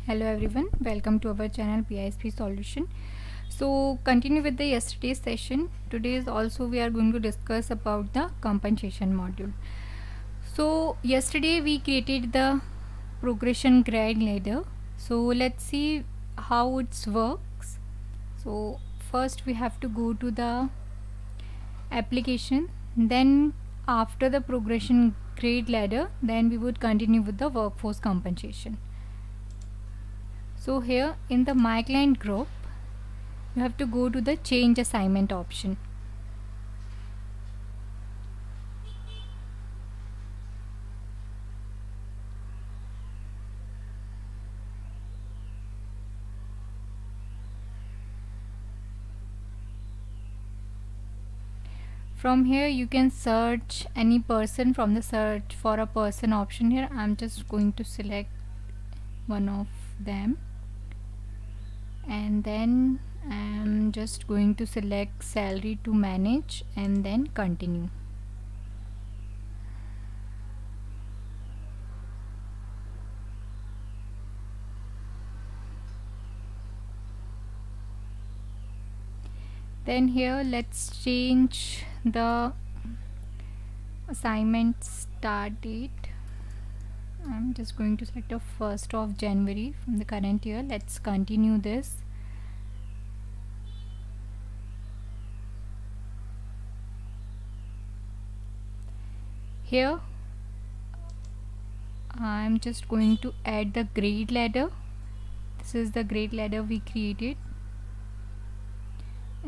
Hello everyone, welcome to our channel BISP solution. So continue with the yesterday's session. Today is also we are going to discuss about the compensation module. So yesterday we created the progression grade ladder. So let's see how it works. So first we have to go to the application, then after the progression grade ladder, then we would continue with the workforce compensation. So here in the my client group, you have to go to the change assignment option. From here you can search any person from the search for a person option. Here I'm just going to select one of them, and then I'm just going to select salary to manage and then continue. Then here let's change the assignment start date. I'm just going to select the 1st of January from the current year. Let's continue this. Here I'm just going to add the grade ladder. This is the grade ladder we created,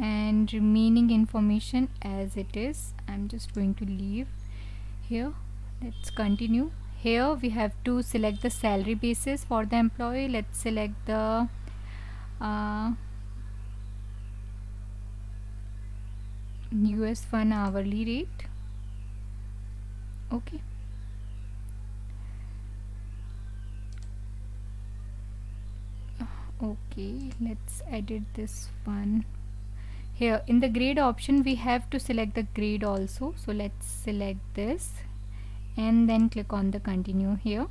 and remaining information as it is I'm just going to leave here. Let's continue. Here we have to select the salary basis for the employee. Let's select the US 1 hourly rate. Okay, let's edit this one. Here in the grade option we have to select the grade also, so let's select this and then click on the continue here.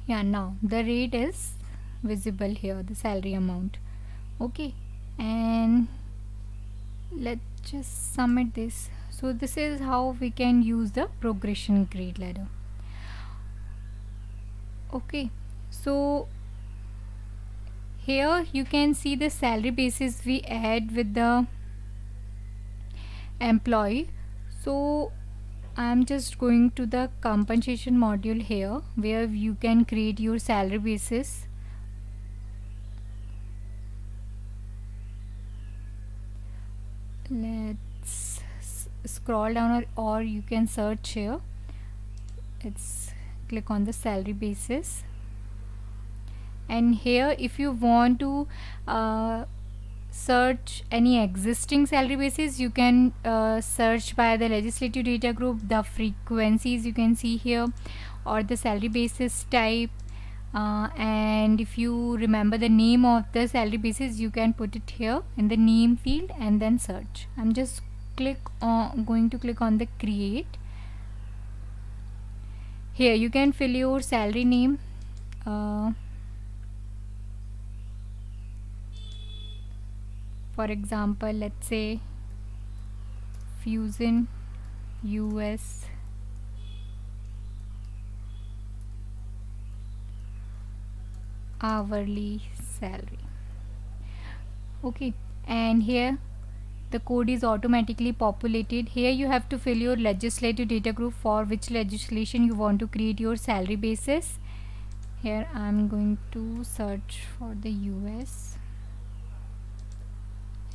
Yeah, now the rate is visible here, the salary amount. Okay, and let's just submit this. So this is how we can use the progression grade ladder. Okay, so here you can see the salary basis we add with the employee. So I'm just going to the compensation module here where you can create your salary basis. Let's scroll down, or you can search here. Let's click on the salary basis, and here if you want to search any existing salary basis, you can search by the legislative data group, the frequencies you can see here, or the salary basis type, and if you remember the name of the salary basis, you can put it here in the name field and then search. I'm just going to click on the create. Here you can fill your salary name. For example, let's say Fusion US hourly salary. Okay, and here the code is automatically populated. Here you have to fill your legislative data group for which legislation you want to create your salary basis. Here I'm going to search for the US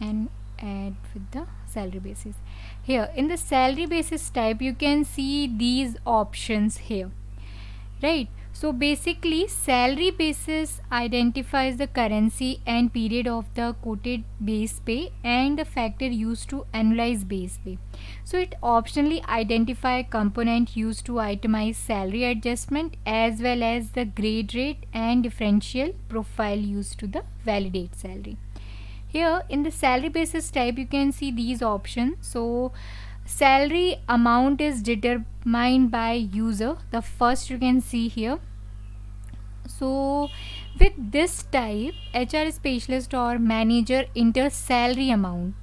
and add with the salary basis. Here in the salary basis type you can see these options here, right? So basically salary basis identifies the currency and period of the quoted base pay and the factor used to analyze base pay. So it optionally identify component used to itemize salary adjustment as well as the grade rate and differential profile used to the validate salary. Here in the salary basis type you can see these options. So salary amount is determined by user. The first you can see here So with this type, HR specialist or manager enters salary amount,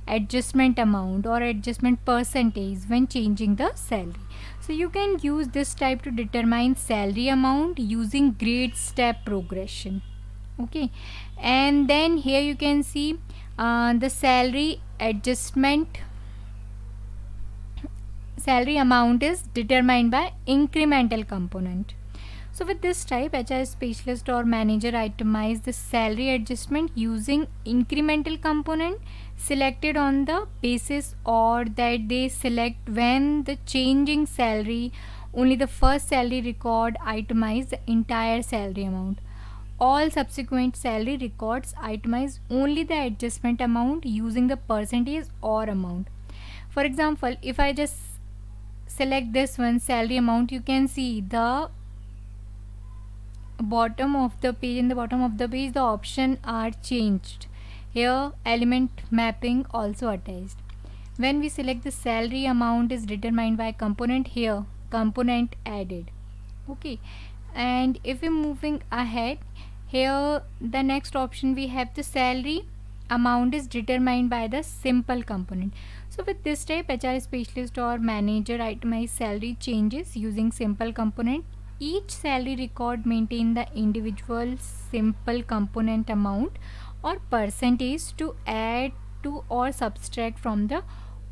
adjustment amount or adjustment percentage when changing the salary. So you can use this type to determine salary amount using grade step progression. Okay, and then here you can see the salary amount is determined by incremental component. So with this type, HR specialist or manager itemize the salary adjustment using incremental component selected on the basis or that they select when the changing salary, only the first salary record itemize the entire salary amount. All subsequent salary records itemize only the adjustment amount using the percentage or amount. For example, if I just select this one salary amount, you can see the bottom of the page, in the bottom of the page the option are changed. Here element mapping also attached. When we select the salary amount is determined by component, here component added. Okay, and if we're moving ahead, here the next option we have the salary amount is determined by the simple component. So with this type, HR specialist or manager itemize salary changes using simple component. Each salary record maintain the individual simple component amount or percentage to add to or subtract from the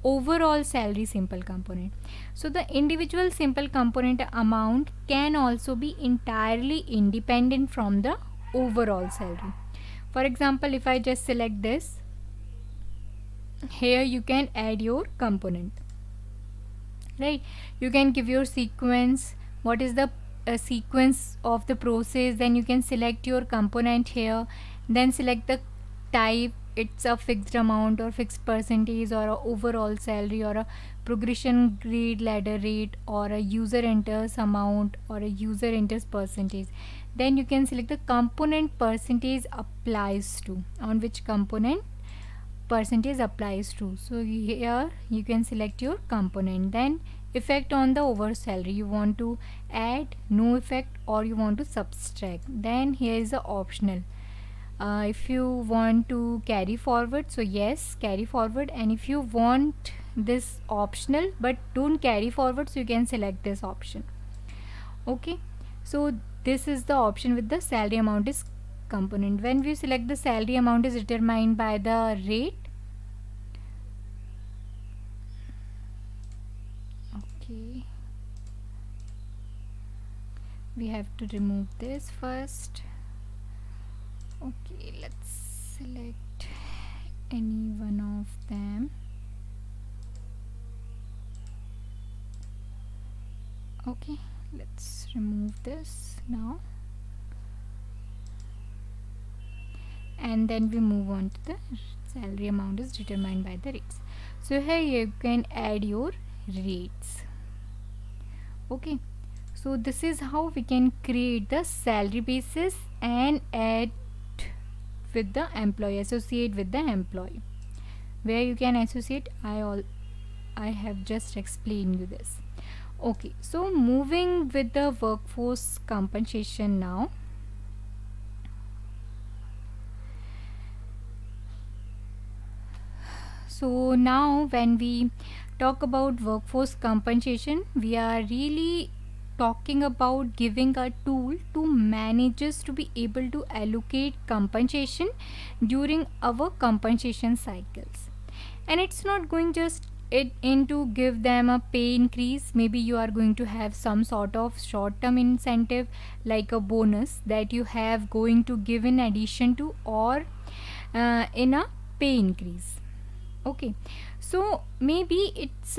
overall salary simple component. So the individual simple component amount can also be entirely independent from the overall salary. For example, if I just select this, here you can add your component, right? You can give your sequence, what is the sequence of the process, then you can select your component here, then select the type, it's a fixed amount or fixed percentage or a overall salary or a progression grade ladder rate or a user enters amount or a user enters percentage. Then you can select the component percentage applies to, on which component percentage applies to. So here you can select your component. Then effect on the overall salary, you want to add, no effect, or you want to subtract. Then here is the optional. If you want to carry forward, so yes, carry forward, and if you want this optional but don't carry forward, so you can select this option. Okay, so this is the option with the salary amount is component. When we select the salary amount is determined by the rate. Okay, we have to remove this first. Okay, let's select any one of them. Okay, let's remove this now, and then we move on to the salary amount is determined by the rates. So here you can add your rates. Okay, so this is how we can create the salary basis and add with the employee, associate with the employee. Where you can associate, I have just explained you this. Okay, so moving with the workforce compensation now. So now when we talk about workforce compensation, we are really talking about giving a tool to managers to be able to allocate compensation during our compensation cycles. And it's not going just it in to give them a pay increase. Maybe you are going to have some sort of short-term incentive like a bonus that you have going to give in addition to or in a pay increase. Okay, so maybe it's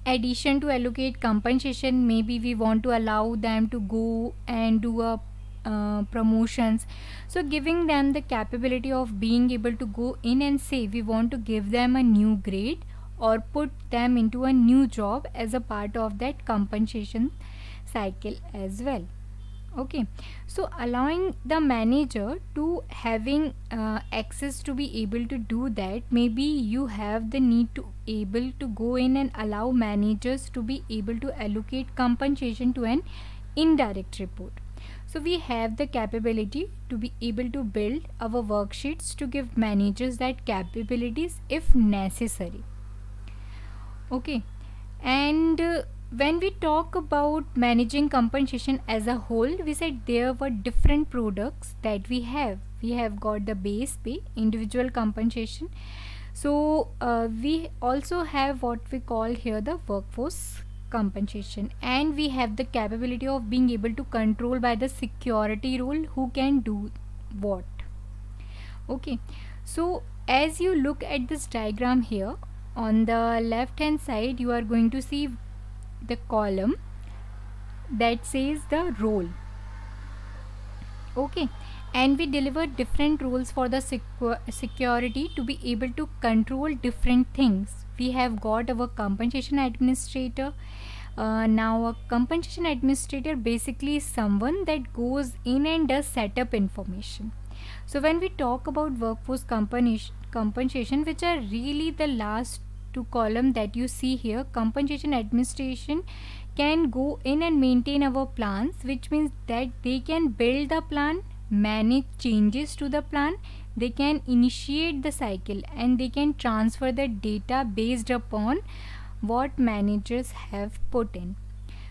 addition to allocate compensation. Maybe we want to allow them to go and do a promotions, so giving them the capability of being able to go in and say we want to give them a new grade or put them into a new job as a part of that compensation cycle as well. Okay, so allowing the manager to having access to be able to do that, maybe you have the need to able to go in and allow managers to be able to allocate compensation to an indirect report. So we have the capability to be able to build our worksheets to give managers that capabilities if necessary. Okay, and when we talk about managing compensation as a whole, we said there were different products that we have. We have got the base pay, individual compensation. So we also have what we call here the workforce compensation, and we have the capability of being able to control by the security rule who can do what. Okay, so as you look at this diagram here, on the left hand side you are going to see the column that says the role. Okay, and we deliver different rules for the security to be able to control different things. We have got our compensation administrator. Now a compensation administrator basically is someone that goes in and does setup information. So when we talk about workforce compensation, which are really the last two column that you see here, compensation administration can go in and maintain our plans, which means that they can build the plan, manage changes to the plan, they can initiate the cycle, and they can transfer the data based upon what managers have put in.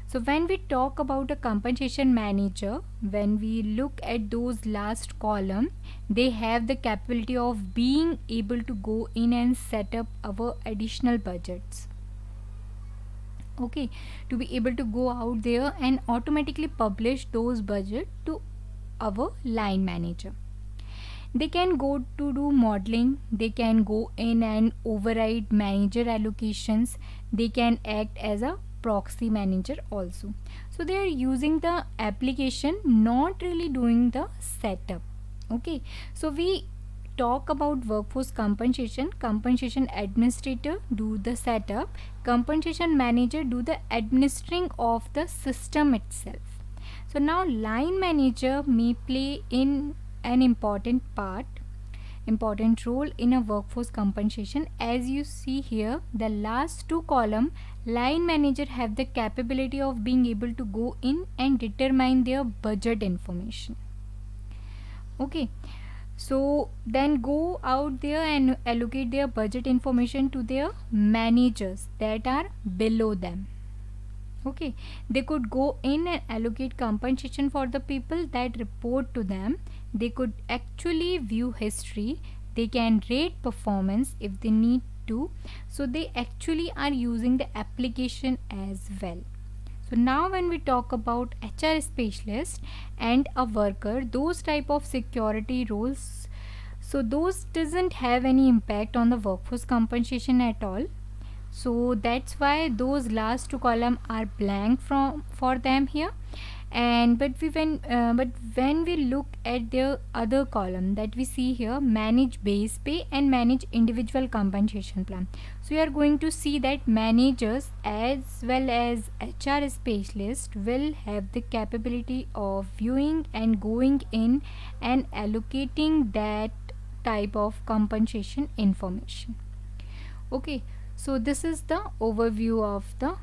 So when we talk about a compensation manager, when we look at those last column, they have the capability of being able to go in and set up our additional budgets. Okay, to be able to go out there and automatically publish those budget to our line manager. They can go to do modeling, they can go in and override manager allocations, they can act as a proxy manager also. So they are using the application, not really doing the setup. Okay, so we talk about workforce compensation. Compensation administrator do the setup, compensation manager do the administering of the system itself. So now line manager may play in an important role in a workforce compensation. As you see here, the last two column, line manager have the capability of being able to go in and determine their budget information. Okay, so then go out there and allocate their budget information to their managers that are below them. Okay, they could go in and allocate compensation for the people that report to them. They could actually view history, they can rate performance if they need to. So they actually are using the application as well. So now when we talk about HR specialist and a worker, those type of security roles, so those doesn't have any impact on the workforce compensation at all. So that's why those last two column are blank for them here. And but when we look at the other column that we see here, manage base pay and manage individual compensation plan, so we are going to see that managers as well as HR specialists will have the capability of viewing and going in and allocating that type of compensation information. Okay, so this is the overview of the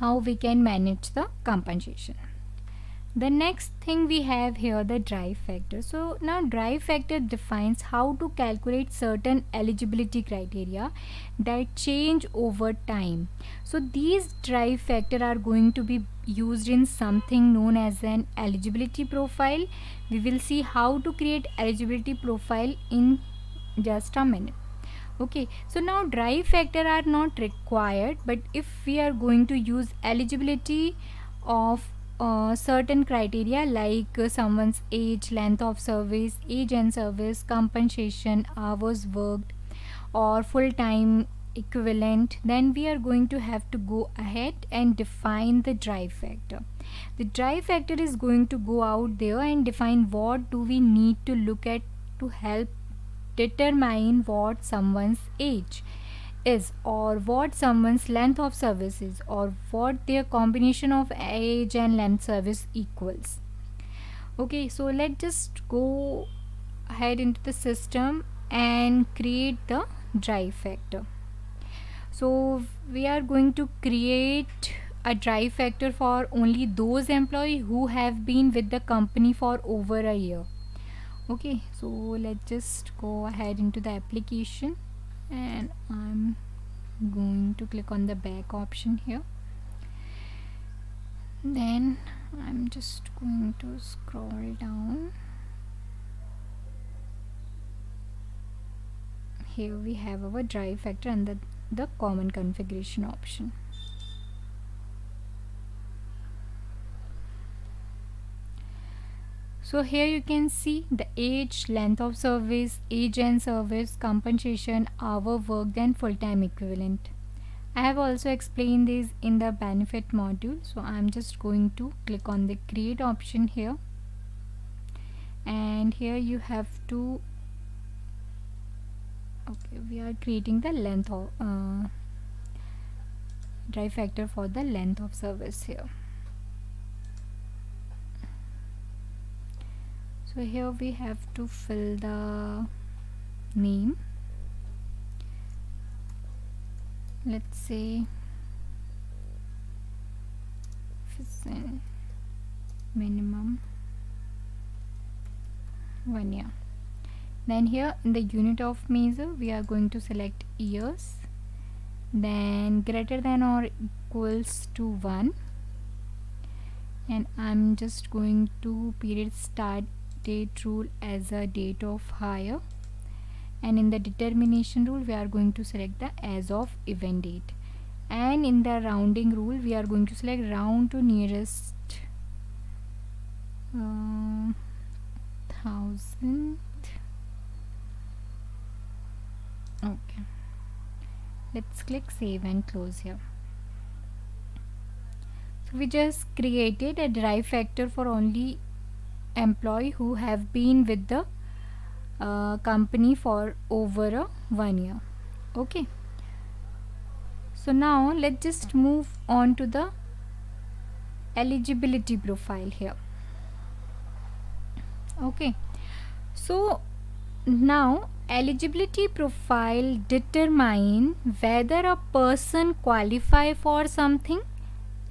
how we can manage the compensation. The next thing we have here, the drive factor. So now drive factor defines how to calculate certain eligibility criteria that change over time. So these drive factor are going to be used in something known as an eligibility profile. We will see how to create eligibility profile in just a minute. Okay, so now drive factor are not required, but if we are going to use eligibility of certain criteria like someone's age, length of service, age and service, compensation, hours worked, or full-time equivalent, then we are going to have to go ahead and define the drive factor. The drive factor is going to go out there and define what do we need to look at to help determine what someone's age is, or what someone's length of service is, or what their combination of age and length service equals. Okay, so let's just go ahead into the system and create the drive factor. So we are going to create a drive factor for only those employees who have been with the company for over a year. Okay, so let's just go ahead into the application, and I'm going to click on the back option here. Then I'm just going to scroll down. Here we have our drive factor and the common configuration option. So here you can see the age, length of service, age and service, compensation, hour worked and full-time equivalent. I have also explained this in the benefit module. So I'm just going to click on the create option here, and here you have to, okay, we are creating the length of drive factor for the length of service here. So here we have to fill the name. Let's say minimum 1 year. Then here in the unit of measure we are going to select years, then greater than or equals to 1, and I'm just going to period start date rule as a date of hire, and in the determination rule we are going to select the as of event date, and in the rounding rule we are going to select round to nearest 1000. Okay, let's click save and close here. So we just created a drive factor for only employee who have been with the company for over 1 year. Okay, so now let's just move on to the eligibility profile here. Okay, so now eligibility profile determine whether a person qualify for something.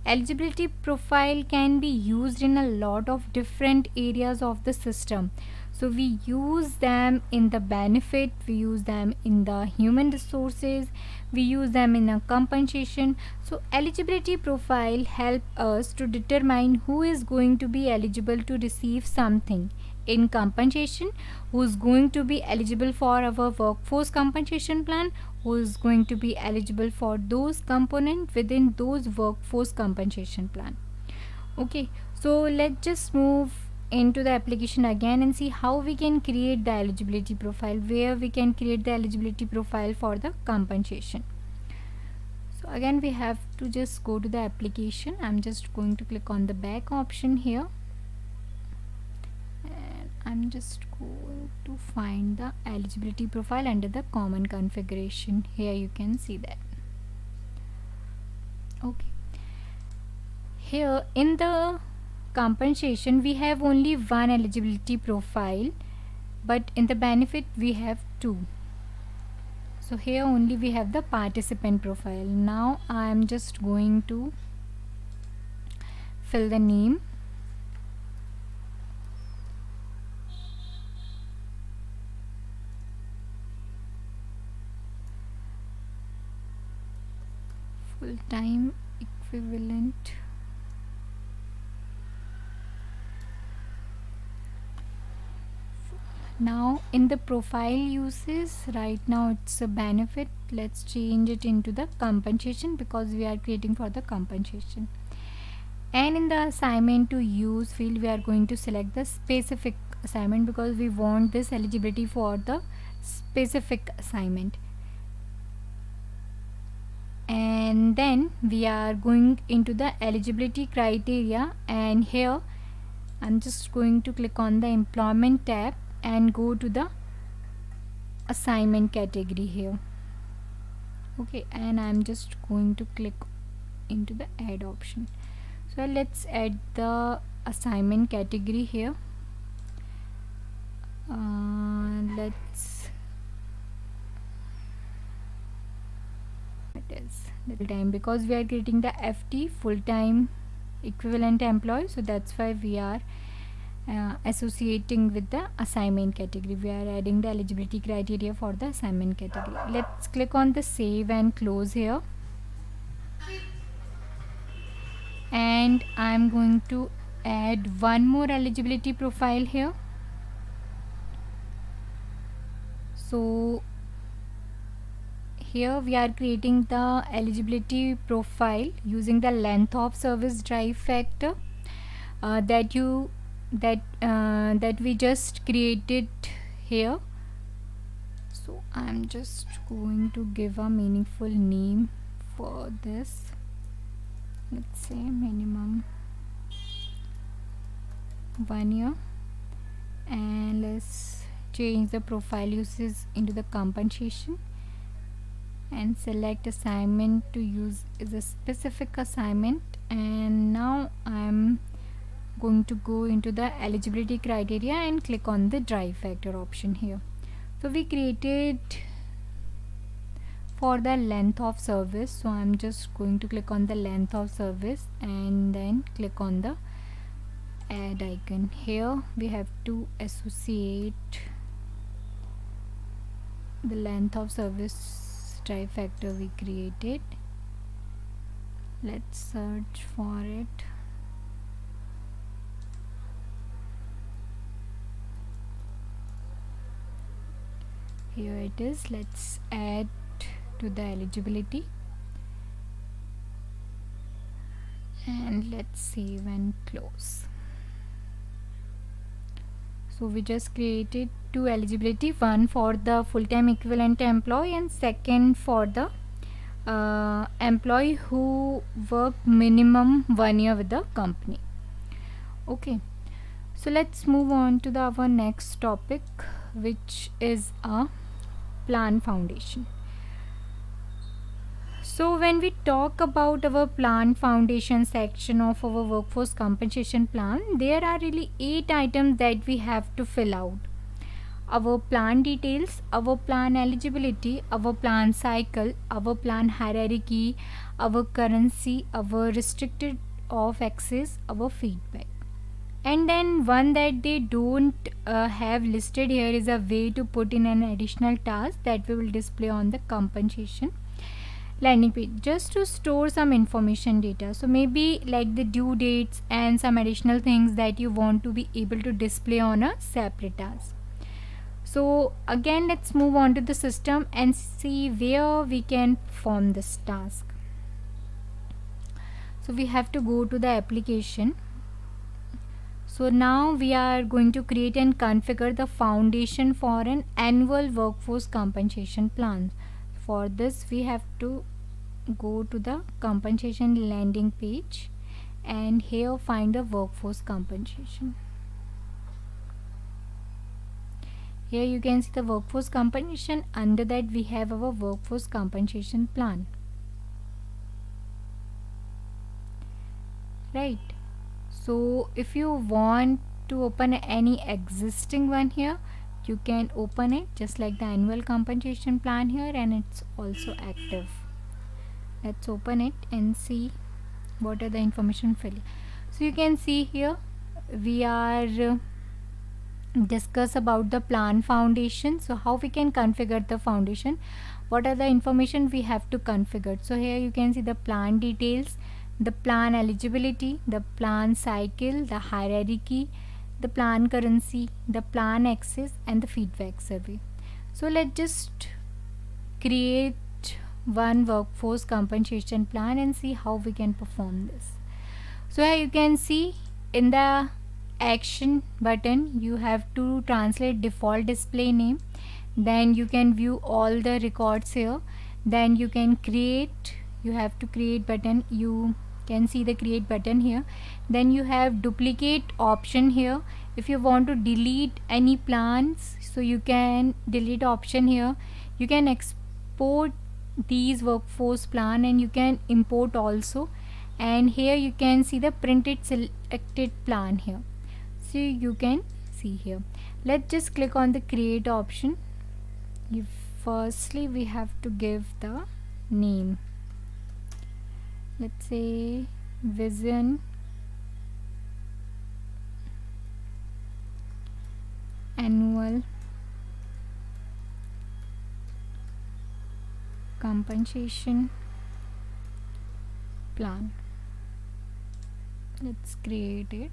Eligibility profile can be used in a lot of different areas of the system. So we use them in the benefit, we use them in the human resources, we use them in a compensation. So eligibility profile help us to determine who is going to be eligible to receive something. In compensation, who is going to be eligible for our workforce compensation plan, who is going to be eligible for those components within those workforce compensation plan. Okay, so let's just move into the application again and see how we can create the eligibility profile, where we can create the eligibility profile for the compensation. So again we have to just go to the application. I'm just going to click on the back option here, and I'm just going to find the eligibility profile under the common configuration. Here you can see that. Okay, here in the compensation we have only one eligibility profile, but in the benefit we have two. So here only we have the participant profile. Now I am just going to fill the name, full-time equivalent, now in the profile uses, right now it's a benefit, let's change it into the compensation because we are creating for the compensation. And in the assignment to use field we are going to select the specific assignment because we want this eligibility for the specific assignment. And then we are going into the eligibility criteria, and here I'm just going to click on the employment tab and go to the assignment category here. Okay, and I'm just going to click into the add option. So let's add the assignment category here. the full time, because we are creating the FT, full time equivalent employee, so that's why we are associating with the assignment category. We are adding the eligibility criteria for the assignment category. Let's click on the save and close here, and I'm going to add one more eligibility profile here. So here we are creating the eligibility profile using the length of service drive factor that we just created here. So I'm just going to give a meaningful name for this. Let's say minimum 1 year, and let's change the profile uses into the compensation and select assignment to use is a specific assignment. And now I'm going to go into the eligibility criteria and click on the drive factor option here. So we created for the length of service, so I'm just going to click on the length of service and then click on the add icon. Here we have to associate the length of service drive factor we created. Let's search for it. Here it is. Let's add to the eligibility and let's save and close. So we just created two eligibility, one for the full-time equivalent employee and second for the employee who worked minimum 1 year with the company. Okay, so let's move on to our next topic, which is a plan foundation. So when we talk about our plan foundation section of our workforce compensation plan, there are really 8 items that we have to fill out: our plan details, our plan eligibility, our plan cycle, our plan hierarchy, our currency, our restricted of access, our feedback. And then one that they don't have listed here is a way to put in an additional task that we will display on the compensation landing page just to store some information data. So maybe like the due dates and some additional things that you want to be able to display on a separate task. So again, let's move on to the system and see where we can perform this task. So we have to go to the application. So now we are going to create and configure the foundation for an annual workforce compensation plan. For this we have to go to the compensation landing page and here find the workforce compensation. Here you can see the workforce compensation. Under that we have our workforce compensation plan, right? So if you want to open any existing one here, you can open it just like the annual compensation plan here, and it's also active. Let's open it and see what are the information filled. So you can see here we are discuss about the plan foundation. So how we can configure the foundation, what are the information we have to configure. So here you can see the plan details, the plan eligibility, the plan cycle, the hierarchy, the plan currency, the plan access, and the feedback survey. So let's just create one workforce compensation plan and see how we can perform this. So here you can see in the action button you have to translate default display name, then you can view all the records here, then you can create, you have to create button, you can see the create button here, then you have duplicate option here. If you want to delete any plans, so you can delete option here. You can export these workforce plan and you can import also, and here you can see the printed selected plan here, so you can see here. Let's just click on the create option. Firstly we have to give the name. let's say vision, annual compensation plan. Let's create it.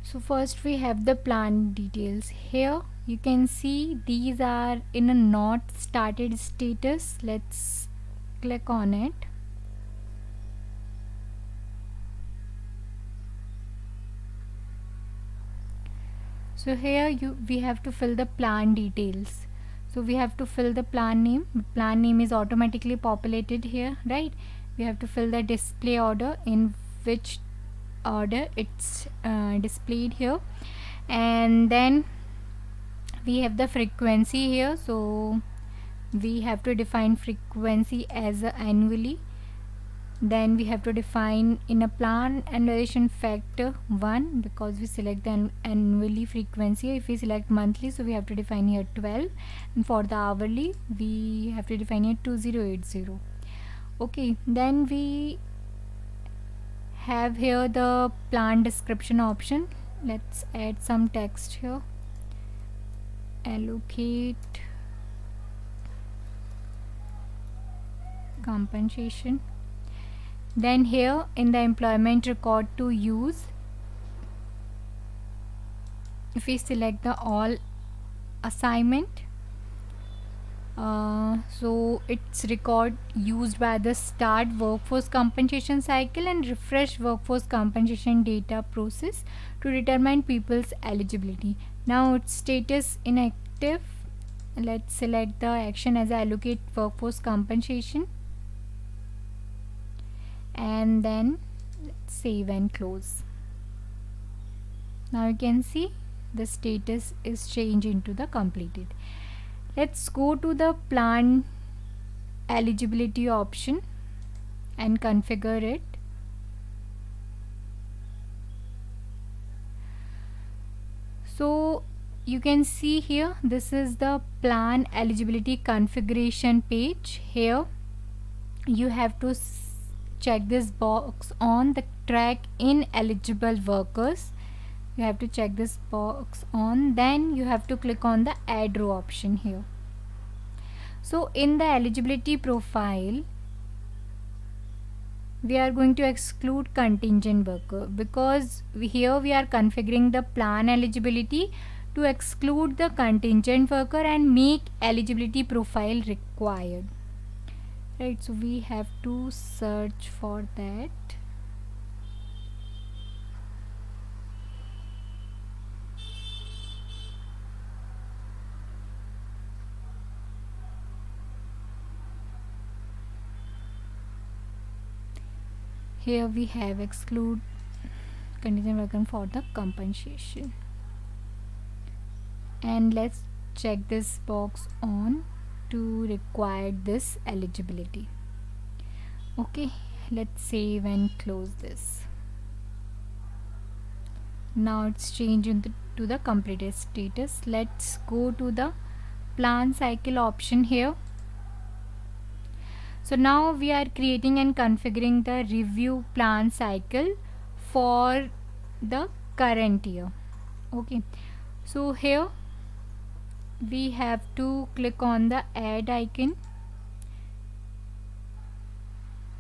So first we have the plan details. Here you can see these are in a not started status. Let's click on it. So here we have to fill the plan details. So we have to fill the plan name. Plan name is automatically populated here, right? We have to fill the display order, in which order it's displayed here, and then we have the frequency here. So we have to define frequency as annually. Then we have to define in a plan annualization factor 1, because we select the annually frequency. If we select monthly, so we have to define here 12, and for the hourly we have to define here 2080. Okay, then we have here the plan description option. Let's add some text here. Allocate compensation. Then here in the employment record to use, if we select the all assignment, so it's record used by the start workforce compensation cycle and refresh workforce compensation data process to determine people's eligibility. Now its status inactive. Let's select the action as allocate workforce compensation, and then let's save and close. Now you can see the status is changed into the completed. Let's go to the plan eligibility option and configure it. So you can see here, this is the plan eligibility configuration page. Here you have to check this box on the track ineligible workers. You have to check this box on, then you have to click on the add row option here. So in the eligibility profile, we are going to exclude contingent worker, because here we are configuring the plan eligibility to exclude the contingent worker and make eligibility profile required, right? So we have to search for that. Here we have exclude contingent worker for the compensation, and let's check this box on to require this eligibility. Okay, let's save and close this. Now it's changed to the completed status. Let's go to the plan cycle option here. So now we are creating and configuring the review plan cycle for the current year. Okay, so here we have to click on the add icon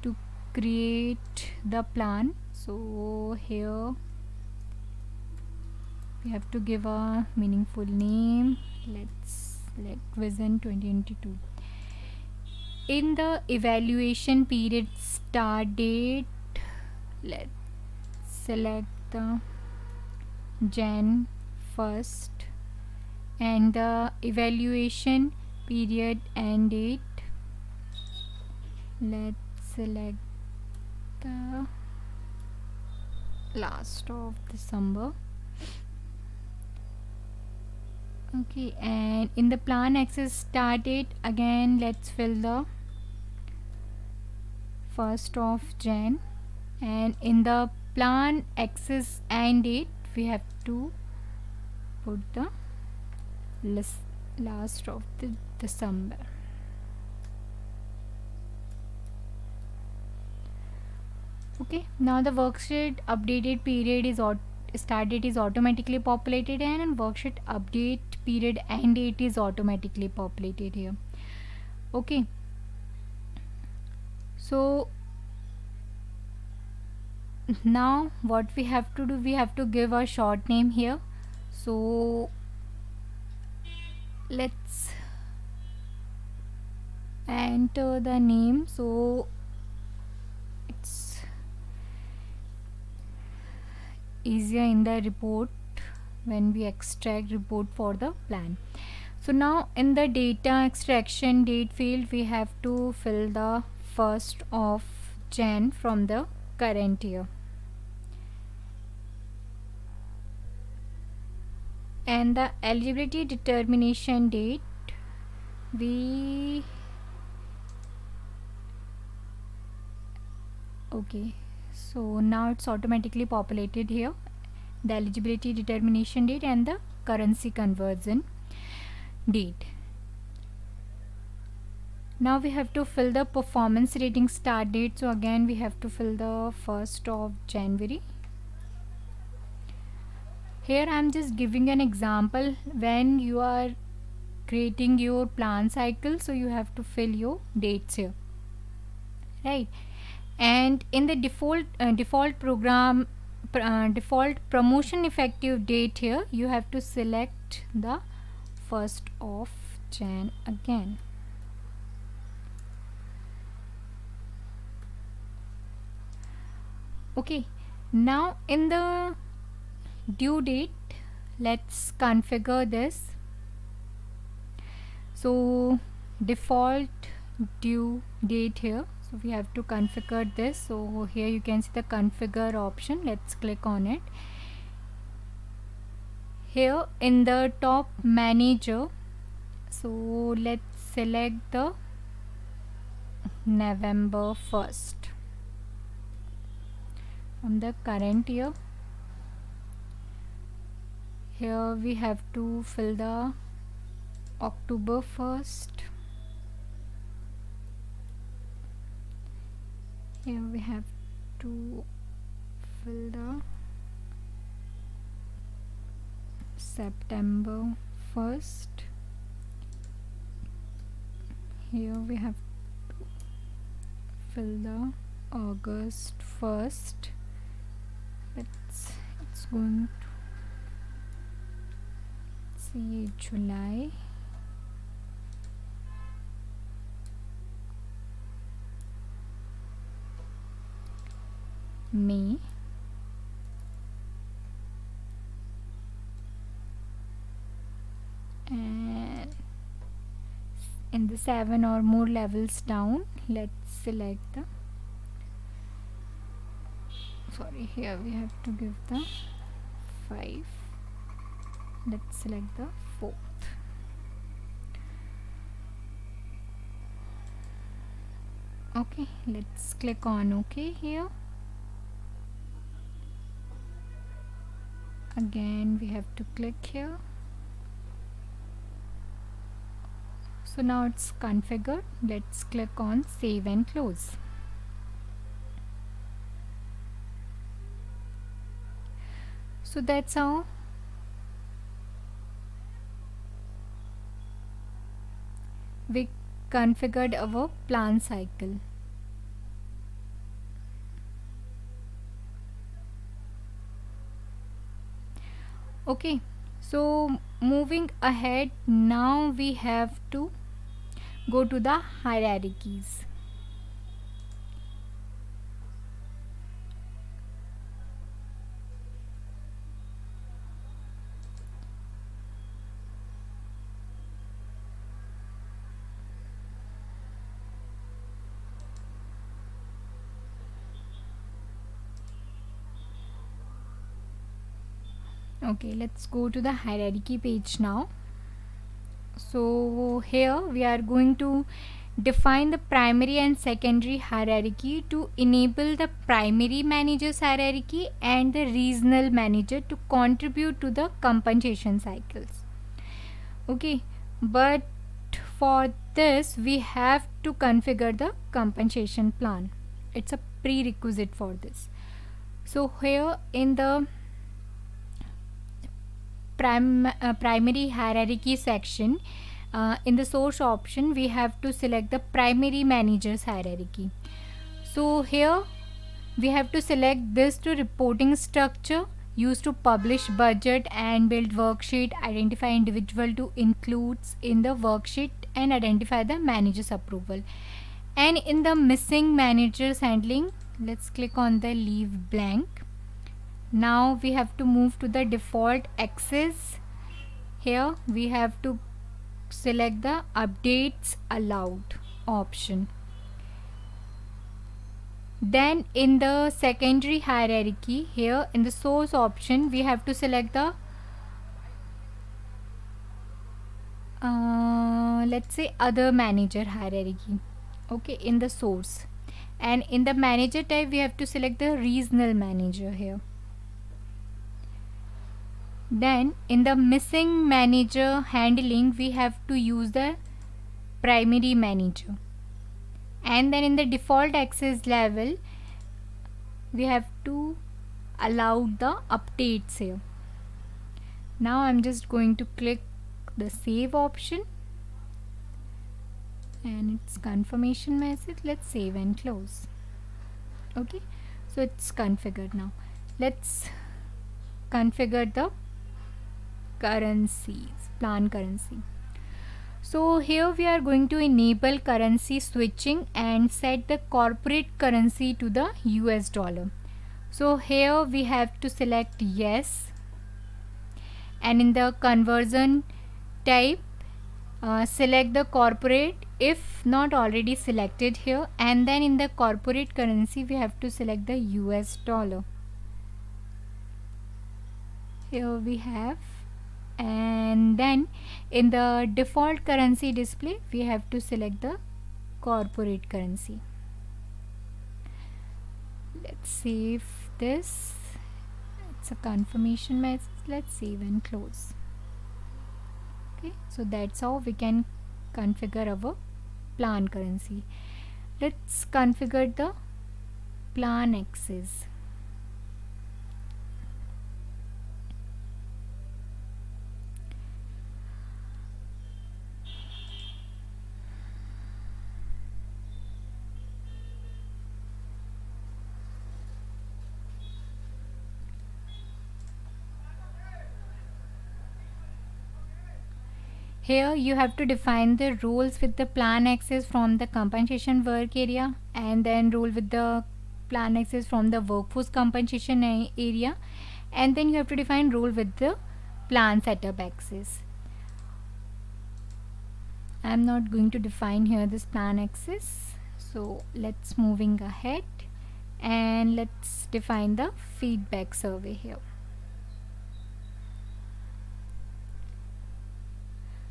to create the plan. So here we have to give a meaningful name. Let's select vision 2022. In the evaluation period start date, let's select the Jan 1st, and the evaluation period end date, let's select the last of December. Okay, and in the plan access start date, again let's fill the 1st of Jan, and in the plan access and date we have to put the last of the December. Okay, now the worksheet updated period is start date is automatically populated, and worksheet update period and date is automatically populated here. Okay, so now what we have to do, we have to give a short name here. So let's enter the name, so it's easier in the report when we extract report for the plan. So now in the data extraction date field we have to fill the 1st of Jan from the current year, and the eligibility determination date we okay, so now it's automatically populated here, the eligibility determination date and the currency conversion date. Now we have to fill the performance rating start date, so again we have to fill the 1st of January. Here I am just giving an example when you are creating your plan cycle, so you have to fill your dates here, right? And in the default promotion effective date here you have to select the 1st of Jan again. Okay, now in the due date let's configure this. So default due date here, so we have to configure this. So here you can see the configure option, let's click on it. Here in the top manager, so let's select the November 1st from the current year. Here we have to fill the October 1st. Here we have to fill the September 1st. Here we have to fill the August 1st. It's going to see July, May, and in the 7 or more levels down let's select the here we have to give the 5, let's select the 4th. Okay, let's click on OK here. Again we have to click here. So now it's configured, let's click on save and close. So that's how we configured our plan cycle. Okay, so moving ahead, now we have to go to the hierarchies. Okay, let's go to the hierarchy page now. So here we are going to define the primary and secondary hierarchy to enable the primary manager's hierarchy and the regional manager to contribute to the compensation cycles. Okay, but for this we have to configure the compensation plan. It's a prerequisite for this. So here in the primary hierarchy section, in the source option we have to select the primary manager's hierarchy. So here we have to select this to reporting structure used to publish budget and build worksheet, identify individual to includes in the worksheet and identify the manager's approval. And in the missing managers handling, let's click on the leave blank. Now we have to move to the default access. Here we have to select the updates allowed option. Then in the secondary hierarchy, here in the source option we have to select the let's say other manager hierarchy. Okay, in the source, and in the manager type we have to select the regional manager here. Then in the missing manager handling we have to use the primary manager, and then in the default access level we have to allow the updates here. Now I'm just going to click the save option and it's confirmation message. Let's save and close. Okay, so it's configured. Now let's configure the currencies, plan currency. So here we are going to enable currency switching and set the corporate currency to the US dollar. So here we have to select yes, and in the conversion type select the corporate if not already selected here, and then in the corporate currency we have to select the US dollar. Here we have, and then in the default currency display we have to select the corporate currency. Let's save this. It's a confirmation message. Let's save and close. Okay, so that's how we can configure our plan currency. Let's configure the plan access. Here you have to define the roles with the plan access from the compensation work area, and then role with the plan access from the workforce compensation area, and then you have to define role with the plan setup access. I'm not going to define here this plan access, so let's moving ahead and let's define the feedback survey here.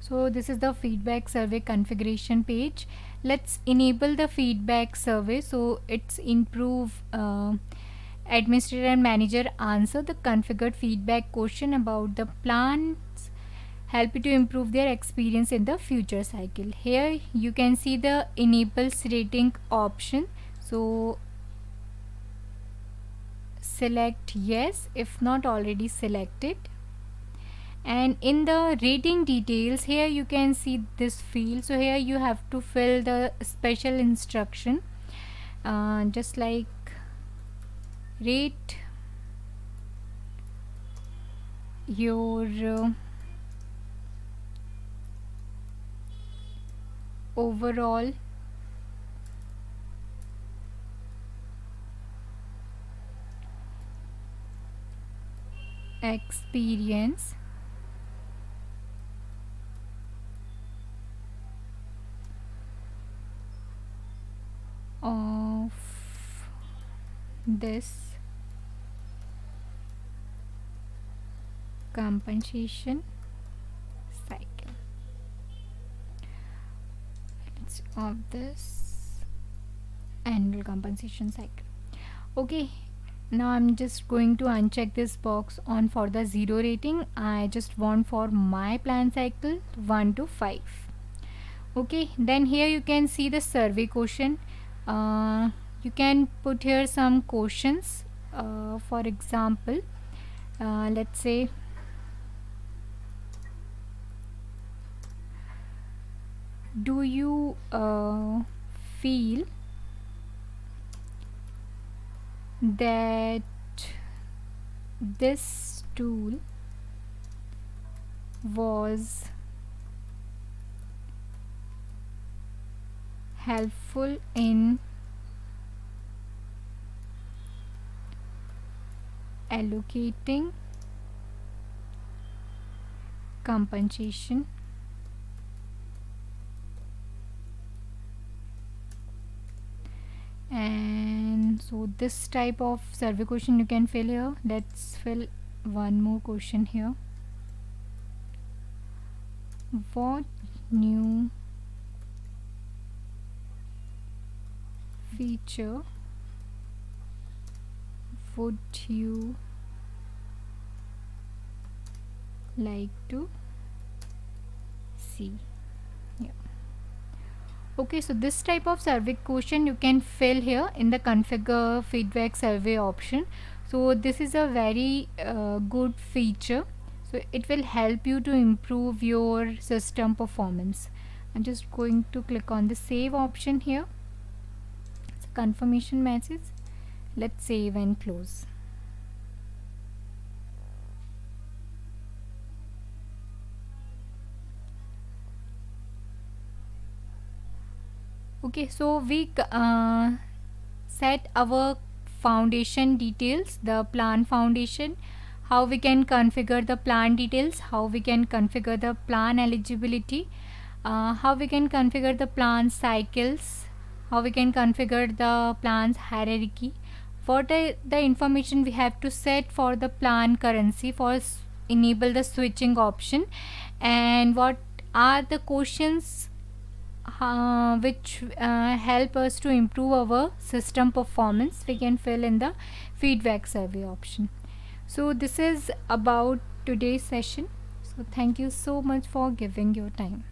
So this is the feedback survey configuration page. Let's enable the feedback survey so it's improve administrator and manager answer the configured feedback question about the plans, help you to improve their experience in the future cycle. Here you can see the enables rating option, so select yes if not already selected. And in the rating details, here you can see this field. So here you have to fill the special instruction, just like rate your overall experience of this compensation cycle. Let's of this annual compensation cycle. Okay, now I'm just going to uncheck this box on for the 0 rating. I just want for my plan cycle 1 to 5. Okay, then here you can see the survey question. You can put here some questions. For example, let's say, do you feel that this tool was helpful in allocating compensation and so this type of survey question you can fill here. Let's fill one more question here. What new feature would you like to see? Yeah. Okay, so this type of survey question you can fill here in the configure feedback survey option. So this is a very good feature, so it will help you to improve your system performance. I'm just going to click on the save option here. It's a confirmation message. Let's save and close. Okay, so we set our foundation details, the plan foundation, how we can configure the plan details, how we can configure the plan eligibility, how we can configure the plan cycles, how we can configure the plan's hierarchy, what are the information we have to set for the plan currency for enable the switching option, and what are the questions which help us to improve our system performance, we can fill in the feedback survey option. So this is about today's session. So thank you so much for giving your time.